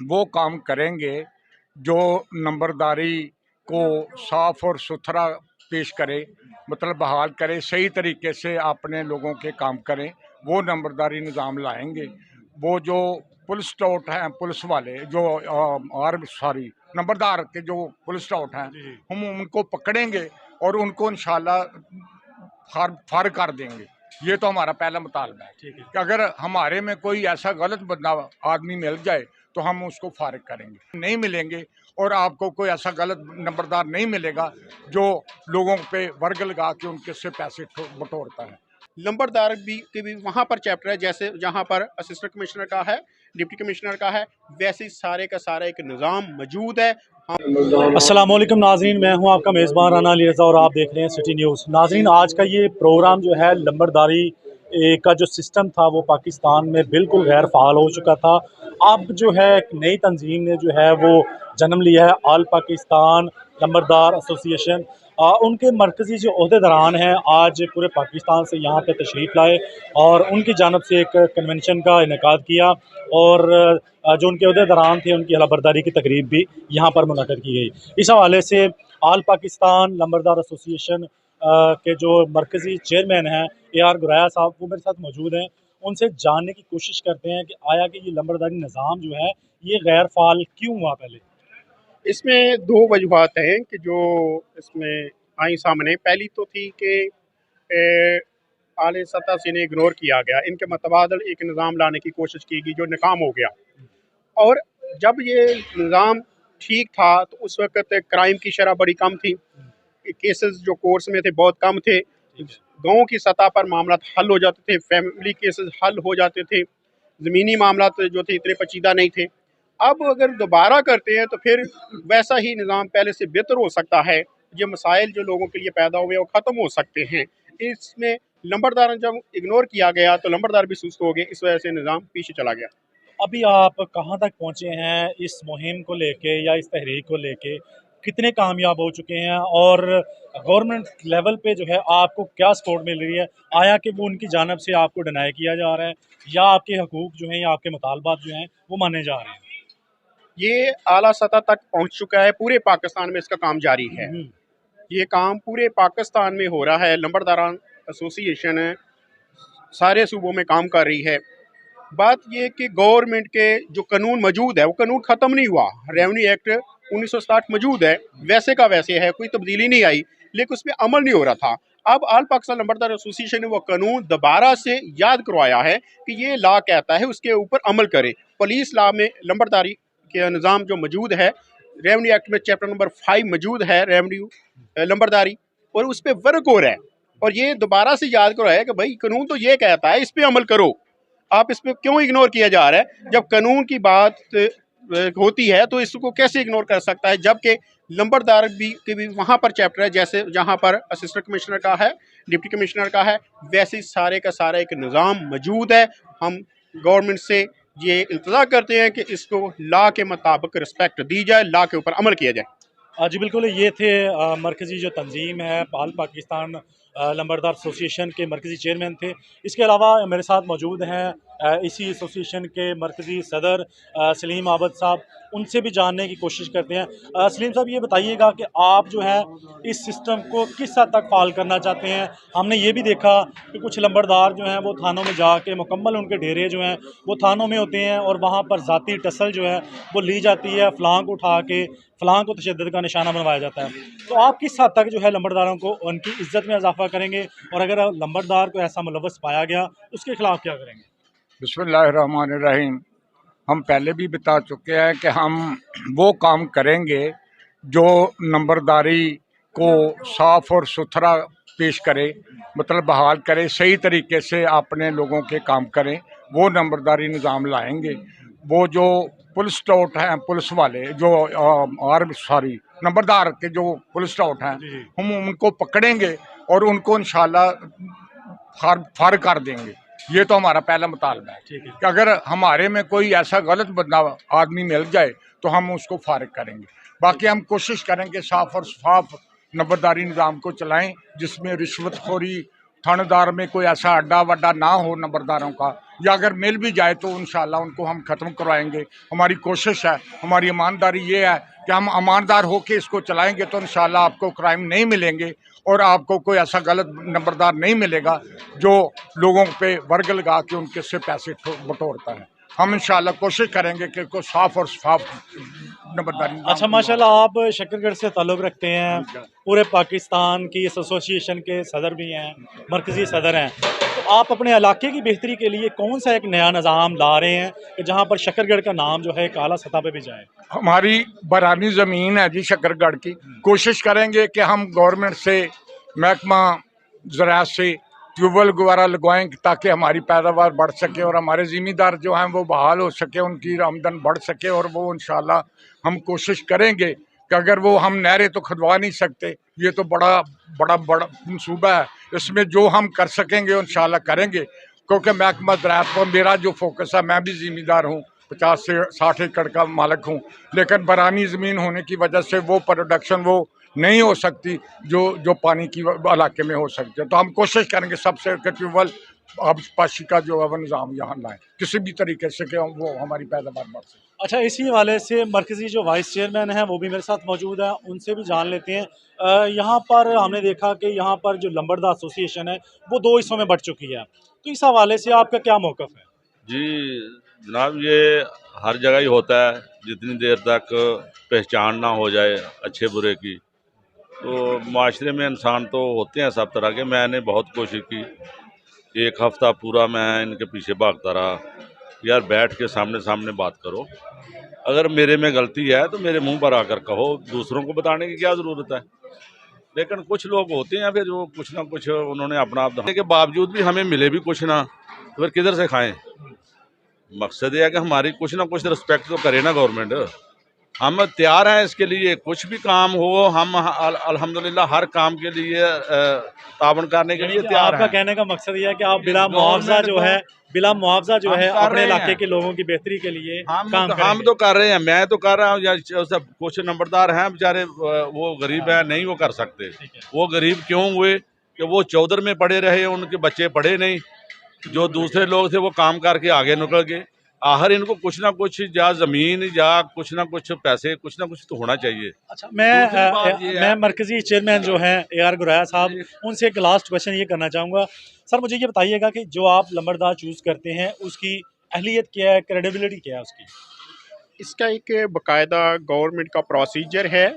वो काम करेंगे जो नंबरदारी को साफ और सुथरा पेश करे, मतलब बहाल करे, सही तरीके से अपने लोगों के काम करें, वो नंबरदारी निज़ाम लाएंगे। वो जो पुलिस स्टाउट हैं, पुलिस वाले जो नंबरदार के जो पुलिस स्टाउट हैं, हम उनको पकड़ेंगे और उनको इंशाल्लाह फार कर देंगे। ये तो हमारा पहला मुतालबा है कि अगर हमारे में कोई ऐसा गलत बंदा आदमी मिल जाए तो हम उसको फारिग करेंगे। नहीं मिलेंगे और आपको कोई ऐसा गलत नंबरदार नहीं मिलेगा जो लोगों पे वर्ग लगा के उनके से पैसे बटोरता है। नंबरदार भी वहाँ पर चैप्टर है, जैसे जहाँ पर असिस्टेंट कमिश्नर का है, डिप्टी कमिश्नर का है, वैसे सारे का सारा एक निज़ाम मौजूद है। अस्सलाम वालेकुम नाज़रीन, मैं हूं आपका मेज़बान राना अली रज़ा और आप देख रहे हैं सिटी न्यूज़। नाज़रीन, आज का ये प्रोग्राम जो है नंबरदारी का जो सिस्टम था वो पाकिस्तान में बिल्कुल गैर फ़ाल हो चुका था। अब जो है एक नई तंजीम ने जो है वो जन्म लिया है, ऑल पाकिस्तान नंबरदार एसोसिएशन। उनके मरकज़ी जो अहदेदारान हैं आज पूरे पाकिस्तान से यहाँ पे तशरीफ़ लाए और उनकी जानब से एक कन्वेंशन का इनेकाद किया और जो उनके अहदेदारान थे उनकी हलाबरदारी की तकरीब भी यहाँ पर मुनक़द की गई। इस हवाले से ऑल पाकिस्तान नंबरदार एसोसिएशन के जो मरकज़ी चेयरमैन हैं AR गुराया साहब, वो मेरे साथ मौजूद हैं। उनसे जानने की कोशिश करते हैं कि आया कि ये नंबरदारी निज़ाम जो है ये गैर फ़ाल क्यों हुआ। पहले इसमें दो वजूहात हैं कि जो इसमें आई सामने। पहली तो थी कि आले सतह से इन्हें इग्नोर किया गया, इनके मतबादल एक निज़ाम लाने की कोशिश की गई जो नाकाम हो गया। और जब ये निज़ाम ठीक था तो उस वक्त क्राइम की शरह बड़ी कम थी, केसेस जो कोर्ट्स में थे बहुत कम थे, गाँव की सतह पर मामला हल हो जाते थे, फैमिली केसेस हल हो जाते थे, ज़मीनी मामला जो थे इतने पेचीदा नहीं थे। अब अगर दोबारा करते हैं तो फिर वैसा ही निज़ाम पहले से बेहतर हो सकता है, ये मसाइल जो लोगों के लिए पैदा हुए वो ख़त्म हो सकते हैं। इसमें नंबरदार जब इग्नोर किया गया तो नंबरदार भी सुस्त हो गए, इस वजह से निज़ाम पीछे चला गया। अभी आप कहाँ तक पहुँचे हैं इस मुहिम को लेके या इस तहरीक को लेके, कितने कामयाब हो चुके हैं और गवर्नमेंट लेवल पे जो है आपको क्या सपोर्ट मिल रही है? आया कि वो उनकी जानब से आपको डिनाई किया जा रहा है या आपके हकूक़ जो हैं या आपके मुतालबात जो हैं वो माने जा रहे हैं? ये आला सतह तक पहुंच चुका है, पूरे पाकिस्तान में इसका काम जारी है। ये काम पूरे पाकिस्तान में हो रहा है। नंबरदारान एसोसिएशन सारे सूबों में काम कर रही है। बात ये कि गवर्नमेंट के जो कानून मौजूद है वो कानून ख़त्म नहीं हुआ। रेवेन्यू एक्ट 1960 मौजूद है, वैसे का वैसे है, कोई तब्दीली नहीं आई, लेकिन उस पर अमल नहीं हो रहा था। अब ऑल पाकिस्तान नंबरदार एसोसिएशन ने वो कानून दोबारा से याद करवाया है कि ये लॉ कहता है उसके ऊपर अमल करे। पुलिस लॉ में नंबरदारी के निज़ाम जो मौजूद है, रेवेन्यू एक्ट में चैप्टर नंबर 5 मौजूद है रेवेन्यू नंबरदारी, और उस पर वर्क हो रहा है। और ये दोबारा से याद करवाया कि भाई कानून तो ये कहता है, इस पर अमल करो, आप इस पर क्यों इग्नोर किया जा रहा है। जब कानून की बात होती है तो इसको कैसे इग्नोर कर सकता है, जबकि नंबरदार भी वहाँ पर चैप्टर है, जैसे जहाँ पर असिस्टेंट कमिश्नर का है, डिप्टी कमिश्नर का है, वैसे सारे का सारा एक निज़ाम मौजूद है। हम गवर्नमेंट से ये इंतज़ार करते हैं कि इसको लॉ के मुताबिक रिस्पेक्ट दी जाए, लॉ के ऊपर अमल किया जाए। जी बिल्कुल, ये थे मरकज़ी जो तंजीम है ऑल पाकिस्तान नंबरदार एसोसिएशन के मरकज़ी चेयरमैन थे। इसके अलावा मेरे साथ मौजूद हैं इसी एसोसिएशन के मरकज़ी सदर सलीम आबद साहब, उनसे भी जानने की कोशिश करते हैं। सलीम साहब, ये बताइएगा कि आप जो है इस सिस्टम को किस हद तक फ़ाल करना चाहते हैं? हमने ये भी देखा कि कुछ लंबरदार जो हैं वो थानों में जाके मुकम्मल उनके डेरे जो हैं वो थानों में होते हैं और वहाँ पर ज़ाती टसल जो है वो ली जाती है, फ़लाँ को उठा के फ़लाँ को तशद्दुद का निशाना बनवाया जाता है। तो आप किस हद तक जो है लंबरदारों को उनकी इज़्ज़त में इजाफ़ा करेंगे और अगर लंबरदार को ऐसा मुलव्वस पाया गया उसके खिलाफ़ क्या करेंगे? बिस्मिल्लाहिर्रहमानिर्रहीम। हम पहले भी बता चुके हैं कि हम वो काम करेंगे जो नंबरदारी को साफ और सुथरा पेश करे, मतलब बहाल करे, सही तरीके से अपने लोगों के काम करें, वो नंबरदारी निज़ाम लाएंगे। वो जो पुलिस स्टाउट हैं, पुलिस वाले जो नंबरदार के जो पुलिस स्टाउट हैं, हम उनको पकड़ेंगे और उनको इंशाल्लाह फार कर देंगे। ये तो हमारा पहला मुतालबा है कि अगर हमारे में कोई ऐसा गलत बंदा आदमी मिल जाए तो हम उसको फारिग करेंगे। बाकी हम कोशिश करेंगे साफ और शफाफ नंबरदारी निज़ाम को चलाएं, जिसमें रिश्वतखोरी, थानेदार में कोई ऐसा अड्डा वड्डा ना हो नंबरदारों का, या अगर मिल भी जाए तो इंशाल्लाह उनको हम ख़त्म करवाएंगे। हमारी कोशिश है, हमारी ईमानदारी ये है कि हम ईमानदार होकर इसको चलाएंगे तो इंशाल्लाह आपको क्राइम नहीं मिलेंगे और आपको कोई ऐसा गलत नंबरदार नहीं मिलेगा जो लोगों पे वर्ग लगा के उनके से पैसे बटोरता है। हम इंशाल्लाह कोशिश करेंगे कि को साफ और साफ नंबरदारी। अच्छा, माशाल्लाह आप शकरगढ़ से ताल्लुक़ रखते हैं, पूरे पाकिस्तान की इस एसोसिएशन के सदर भी हैं, मरकज़ी सदर हैं, तो आप अपने इलाके की बेहतरी के लिए कौन सा एक नया निज़ाम ला रहे हैं कि जहाँ पर शकरगढ़ का नाम जो है एक आला सतह पे भी जाए? हमारी बरानी ज़मीन है जी शकरगढ़ की, कोशिश करेंगे कि हम गवर्नमेंट से, महकमा ज़राअत से ट्यूबवेल वगैरह लगवाएं ताकि हमारी पैदावार बढ़ सके और हमारे ज़मींदार जो हैं वो बहाल हो सके, उनकी आमदन बढ़ सके। और वो इंशाल्लाह हम कोशिश करेंगे कि अगर वो हम नहरें तो खुदवा नहीं सकते, ये तो बड़ा मनसूबा है, इसमें जो हम कर सकेंगे इंशाल्लाह करेंगे। क्योंकि महकमा ज़राअत पर मेरा जो फोकस है, मैं भी ज़मींदार हूँ, 50 से 60 एकड़ का मालिक हूँ, लेकिन बरानी ज़मीन होने की वजह से वो प्रोडक्शन वो नहीं हो सकती जो पानी की इलाके में हो सकती है। तो हम कोशिश करेंगे सबसे ट्यूबवेल आबपाशी का जो है वो निज़ाम यहाँ लाएँ किसी भी तरीके से कि वो हमारी पैदावार बढ़ सके। अच्छा, इसी हवाले से मरकज़ी जो वाइस चेयरमैन हैं वो भी मेरे साथ मौजूद हैं, उनसे भी जान लेते हैं। यहाँ पर हमने देखा कि यहाँ पर जो लंबरदार एसोसिएशन है वो 2 हिस्सों में बँट चुकी है, तो इस हवाले से आपका क्या मौक़िफ़ है? जी जनाब, ये हर जगह ही होता है, जितनी देर तक पहचान ना हो जाए अच्छे बुरे की, तो माशरे में इंसान तो होते हैं सब तरह के। मैंने बहुत कोशिश की, 1 हफ़्ता पूरा मैं इनके पीछे भागता रहा, यार बैठ के सामने सामने बात करो, अगर मेरे में गलती है तो मेरे मुंह पर आकर कहो, दूसरों को बताने की क्या ज़रूरत है। लेकिन कुछ लोग होते हैं फिर जो कुछ ना कुछ उन्होंने अपना आप के बावजूद भी हमें मिले भी कुछ ना, तो फिर किधर से खाएं। मकसद ये है कि हमारी कुछ ना कुछ रिस्पेक्ट तो करे ना गवर्नमेंट। हम तैयार हैं इसके लिए, कुछ भी काम हो हम अल्हम्दुलिल्लाह हर काम के लिए ताबन करने के लिए तैयार हैं। आपका कहने का मकसद ये है कि आप बिला मुआवजा जो है अपने इलाके के लोगों की बेहतरी के लिए काम करेंगे। हम तो कर रहे हैं, मैं तो कर रहा हूँ, या सब कुछ नंबरदार हैं बेचारे वो गरीब हैं, नहीं वो कर सकते। वो गरीब क्यों हुए कि वो चौधर में पड़े रहे, उनके बच्चे पढ़े नहीं, जो दूसरे लोग थे वो काम करके आगे निकल गए। आखिर इनको कुछ ना कुछ या ज़मीन या कुछ ना कुछ पैसे, कुछ ना कुछ तो होना चाहिए। अच्छा, मैं मरकज़ी चेयरमैन जो हैं AR गुराया साहब, उनसे एक लास्ट क्वेश्चन ये करना चाहूँगा। सर मुझे ये बताइएगा कि जो आप लंबरदार चूज़ करते हैं उसकी अहलियत क्या है, क्रेडिबिलिटी क्या है उसकी? इसका एक बाकायदा गवर्नमेंट का प्रोसीजर है,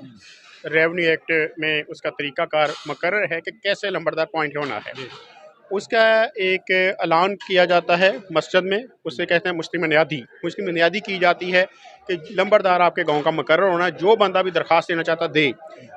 रेवेन्यू एक्ट में उसका तरीक़ाकार मुकर्रर है कि कैसे लंबरदार अपॉइंट होना है। उसका एक ऐलान किया जाता है मस्जिद में, उसे कहते हैं मुस्लिम बुनियादी की जाती है कि लंबरदार आपके गांव का मुकर्रर होना, जो बंदा भी दरख्वास्त देना चाहता दे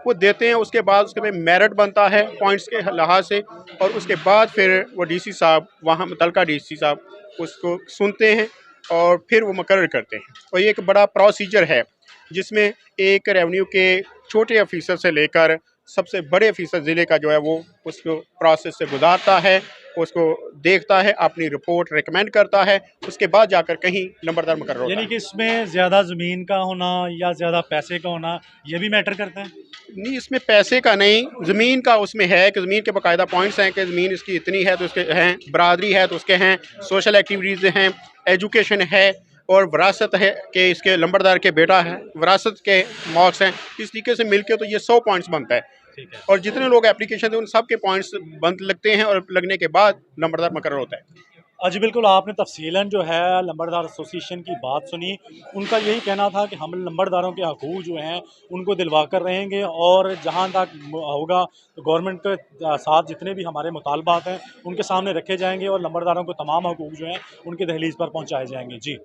वो देते हैं। उसके बाद उसके पे मेरिट बनता है पॉइंट्स के लिहाज से, और उसके बाद फिर वो DC साहब, वहाँ मुतलका DC साहब उसको सुनते हैं और फिर वो मुकर्रर करते हैं। और ये एक बड़ा प्रोसीजर है जिसमें एक रेवेन्यू के छोटे ऑफिसर से लेकर सबसे बड़े ऑफिसर ज़िले का जो है वो उसको प्रोसेस से गुजारता है, उसको देखता है, अपनी रिपोर्ट रिकमेंड करता है, उसके बाद जाकर कहीं नंबरदार मुकर्रर होता है। यानी कि इसमें ज़्यादा ज़मीन का होना या ज़्यादा पैसे का होना ये भी मैटर करता है? नहीं, इसमें पैसे का नहीं, ज़मीन का उसमें है कि ज़मीन के बाकायदा पॉइंट्स हैं कि ज़मीन इसकी इतनी है तो उसके हैं, बरादरी है तो उसके हैं, सोशल एक्टिविटीज़ हैं, एजुकेशन है, और विरासत है कि इसके लंबरदार के बेटा है, विरासत के मार्क्स हैं। इस तरीके से मिलके तो ये 100 पॉइंट्स बनता है। और जितने लोग एप्लीकेशन दें उन सब के पॉइंट्स बंद लगते हैं और लगने के बाद नंबरदार मुकर्रर होता है। जी बिल्कुल, आपने तफसीलन जो है लंबरदार एसोसिएशन की बात सुनी। उनका यही कहना था कि हम लंबरदारों के हकूक़ जो हैं उनको दिलवा कर रहेंगे, और जहाँ तक होगा तो गवर्नमेंट के साथ जितने भी हमारे मुतालबात हैं उनके सामने रखे जाएंगे और लंबरदारों को तमाम हकूक़ जो हैं उनकी दहलीज़ पर पहुँचाए जाएंगे। जी।